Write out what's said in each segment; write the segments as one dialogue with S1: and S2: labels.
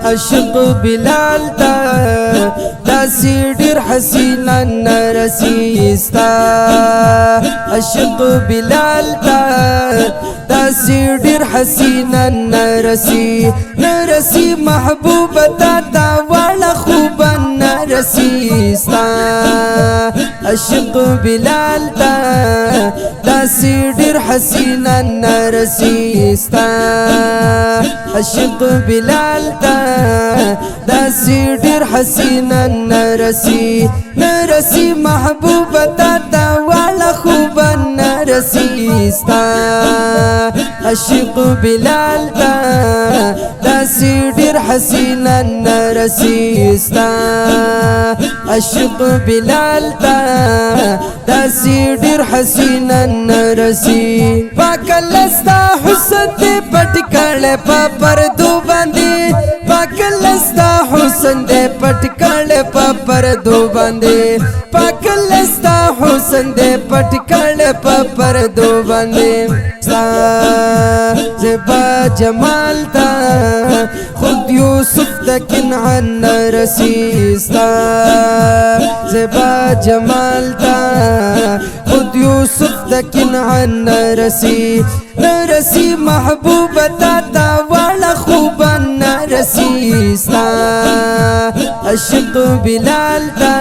S1: عاشق بلال تا داسې ډېر حسینا نرسي ستا عاشق بلال تا داسې ډېر حسینا نرسي محبوب تا واړه خوب نرسي ستا عاشق بلال تا داسې ډېر حسینا نرسي ستا عاشق بلال تا داسې ډېر حسینا نرسي محبوب تا واړه خوب نرسي ستا عاشق بلال تا داسې ډېر حسینا نرسي ستا عاشق بلال تا داسې ډېر حسینا نرسي پاکلستا حسن دې پټ کړه په پردو باندې پاکلستا حسن دې پټ کړه په پردو باندې پاکلستا حسن دې پټ کړه په پردو باندې زبا جمال تا خود یوسف د کنعان نرسي ستا زبا جمال تا خود یوسف د کنعان نرسي محبوب تا واړه خوب نرسي ستا عاشق بلال تا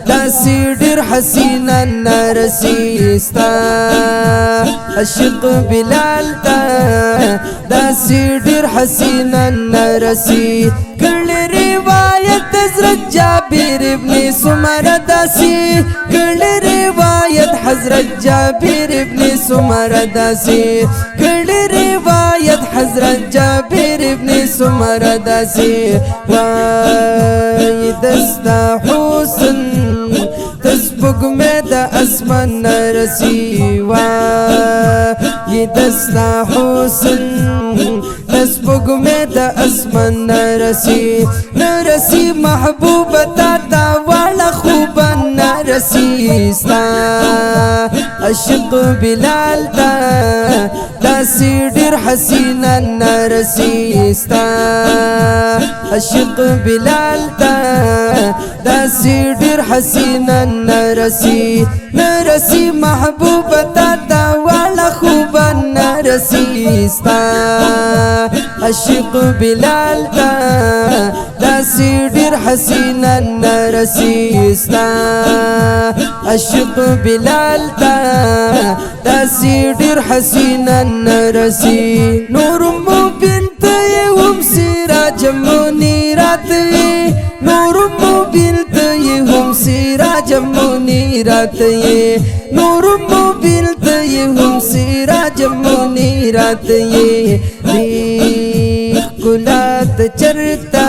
S1: داسې ډېر حسینا نرسي ستا عاشق بلال تا داسې ډېر حسینا نرسي کړه روایت حضرت جابر ابن سمره داسې کړه روایت حضرت جابر ابن سمره داسې کړه روایت حضرت جابر ابن سمره داسې وای دستا حسن تسبق میں دا اسمان نرسی وای دستا حسن تسبق میں دا اسمان نرسی محبوب تا واړه خوب نرسي ستا عاشق بلال تا داسې ډېر حسینا نرسي ستا عاشق بلال تا داسې ډېر حسینا نرسي محبوب تا واړه خوب نرسي ستا عاشق بلال تا داسې ډېر حسینا نرسي ستا عاشق بلال تا داسې ډېر حسینا نرسي نور مبین ته هم سراج منیرات نور مبین ته هم سراج منیرات نور مبین ته هم سراج منیرات ښکلات چرتا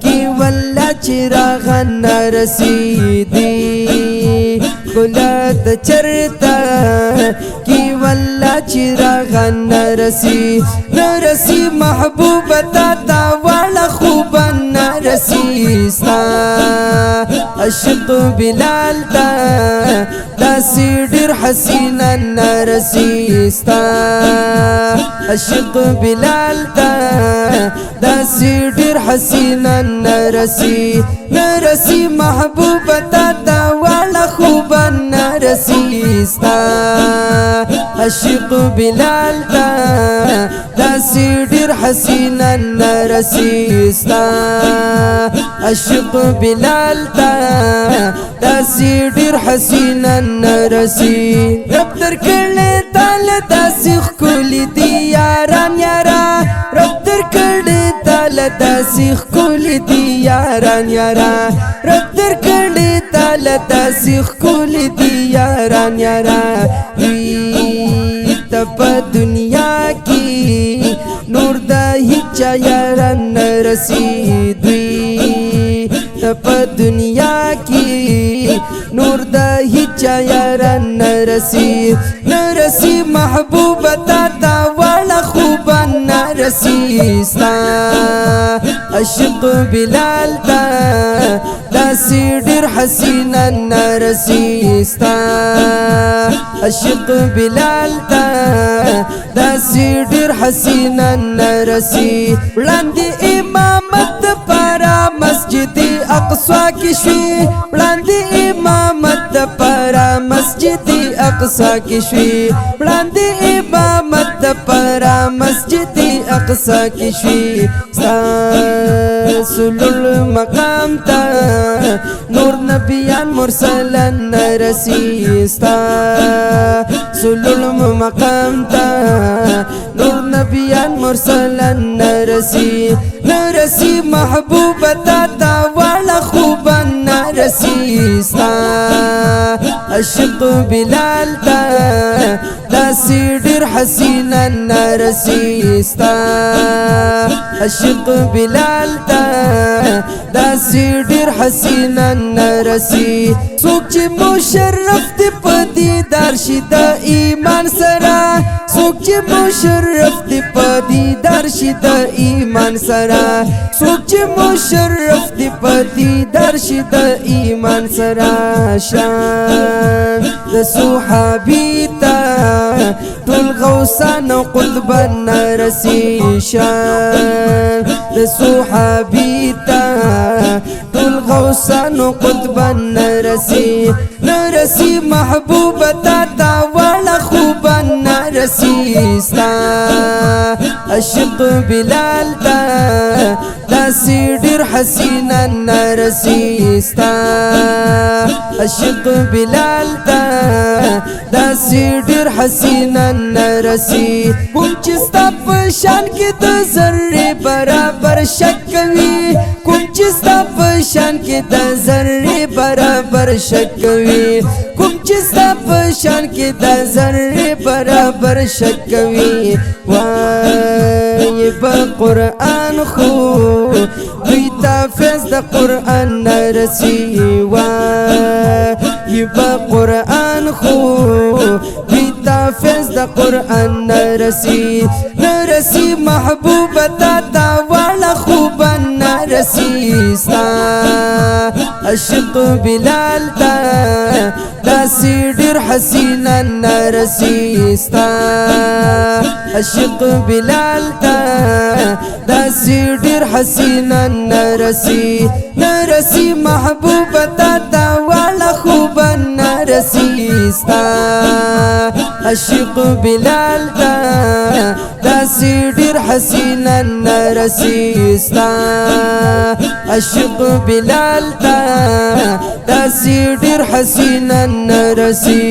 S1: کی والله چراغ نرسي دی ښکلات چرتا کی والله چراغ نرسي محبوب تا واړه خوب نرسي ستا عاشق بلال تا داسې ډېر حسینا نرسي ستا عاشق بلال تا داسې ډېر حسینا نرسي محبوب تا واړه خوب نرسي ستا عاشق بلال تا داسې ډېر حسینا نرسي ستا عاشق بلال تا داسې ډېر حسینا نرسي رب درکړې تعالی داسې ښکلي دي یاران یارا رب درکړې تعالی داسې ښکلي دي یاران یارا رب درکړې تعالی داسې ښکلي دي یاران یارا ته په دنیا کې نور د هیچا یاران نرسي دوی ته په دنیا کې نور د هیچا یاران نرسي محبوب تا واړه خوب نرسي نرسی ستا عاشق بلال تا داسی ډیر حسینا نرسی ستا عاشق بلال تا داسی ډیر حسینا نرسی وړاندې امامت پارا مسجد اقصا کی شوی وړاندې امامت پارا مسجد اقصا کی شوی وړاندې امامت پارا مسجد اقصا کی شوی سلول مقام تا نور نبیان مرسلن رسی ستا سلول مقام تا نور نبیان مرسلن نرسی محبوب تا والا خوبا نرسی ستا عاشق بلال تا داسی ډیر حسینا نرسی ستا عاشق بلال تا داسی ډیر حسینا نرسی څوک چې مشرف دی په دیدار شي د ایمان سره څوک چې مشرف دی په دیدار شي د ایمان سره څوک چې مشرف دی په دیدار شي د ایمان سره شان د صحابي تا ټول غوثان او قطبان رسی شان د صحابي تا ټول غوثان او قطبان نرسی محبوب تا والا خوبان نرسی ستا عاشق بلال تا داسی ډیر حسینا نرسی ستا عاشق بلال تا داسی ډیر حسینا نرسی کوم چې ستا په شان کې د ذره برابر شک کوي کوم چې ستا په شان کې د ذره برابر شک کوي کوم چې ستا په شان کې د ذره برابر شک کوي وای په قرآن خو دوی ته فیض د قرآن نرسی وای په قرآن خو دوی ته فیض د قرآن نرسی محبوب تا والا خوبا نرسی ستا عاشق بلال تا داسی ډیر حسینا نرسی ستا عاشق بلال تا داسی ډیر حسینا نرسی محبوب تا والا خوبا نرسی ستا عاشق بلال تا داسی ډیر حسینا نرسی ستا عاشق بلال تا داسی ډیر حسینا نرسی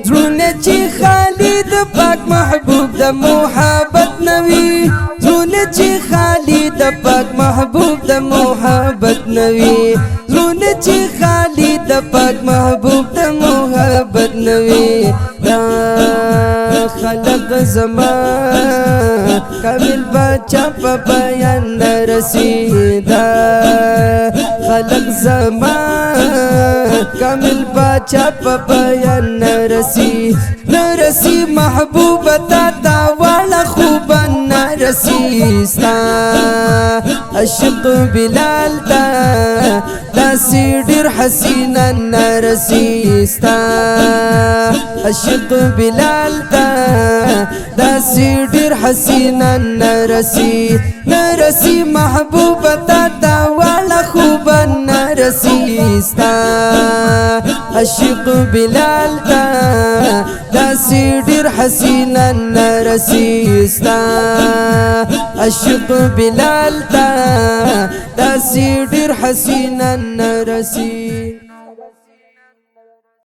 S1: زړونه چې خالی د پاک محبوب د محبت نوی زړونه چې خالی د پاک محبوب د محبت نوی زړونه چې خالی د پاک محبوب د محبت نوی خلق زمان کامل بچا په بیان نرسی دا خلق زمان کامل بچا په بیان نرسی محبوب تا والا خوبا نرسی ستا عاشق بلال تا داسی ډیر حسینا نرسی ستا عاشق بلال تا داسی ډیر حسینا نرسی محبوب تا والا خوبا نرسی ستا عاشق بلال تا داسی ډیر حسینا نرسی ستا عاشق بلال تا داسی ډیر حسینا نرسی